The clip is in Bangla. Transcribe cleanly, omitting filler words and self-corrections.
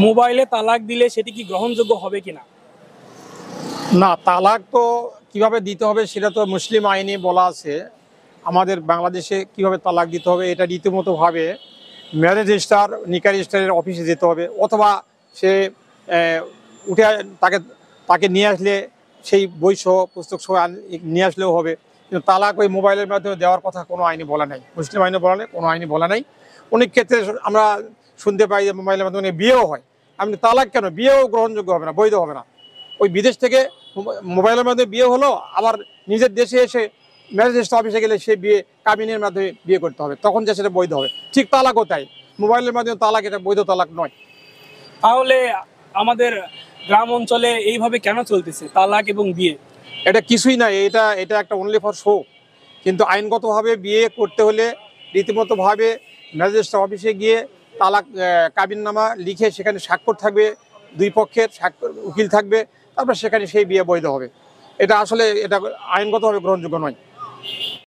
মোবাইলে তালাক দিলে সেটি কি গ্রহণযোগ্য হবে কিনা? না, তালাক তো কিভাবে দিতে হবে সেটা তো মুসলিম আইনে বলা আছে। আমাদের বাংলাদেশে কিভাবে তালাক দিতে হবে এটা রীতিমতোভাবে ম্যারেজ রেজিস্ট্রার, নিকাহ রেজিস্ট্রারের অফিসে যেতে হবে, অথবা সে উঠে তাকে তাকে নিয়ে আসলে সেই বই সহ পুস্তক সহ নিয়ে আসলেও হবে। কিন্তু তালাক ওই মোবাইলের মাধ্যমে দেওয়ার কথা কোনো আইনে বলা নাই, মুসলিম আইনে বলা নেই, কোনো আইনে বলা নাই। অনেক ক্ষেত্রে আমরা শুনতে পাই যে মোবাইলের মাধ্যমে বিয়েও হয়। আপনি তালাক কেন, বিয়েও গ্রহণযোগ্য হবে না, বৈধ হবে না। ওই বিদেশ থেকে মোবাইলের মাধ্যমে বিয়ে হলো, আবার নিজের দেশে এসে ম্যারেজ রেজিস্ট্রি অফিসে গেলে সে বিয়ে কাবিনের মাধ্যমে বিয়ে করতে হবে, তখন যে সেটা বৈধ হবে। ঠিক তালাকও তাই, মোবাইলের মাধ্যমে তালাক, এটা বৈধ তালাক নয়। তাহলে আমাদের গ্রাম অঞ্চলে এইভাবে কেন চলতেছে তালাক এবং বিয়ে? এটা কিছুই নাই, এটা এটা একটা অনলি ফর শো। কিন্তু আইনগতভাবে বিয়ে করতে হলে রীতিমতোভাবে ম্যারেজ রেজিস্ট্রি অফিসে গিয়ে তালাক কাবিননামা লিখে সেখানে স্বাক্ষর থাকবে, দুই পক্ষের স্বাক্ষর, উকিল থাকবে, তারপর সেখানে সেই বিয়ে বৈধ হবে। এটা আসলে এটা আইনগতভাবে গ্রহণযোগ্য নয়।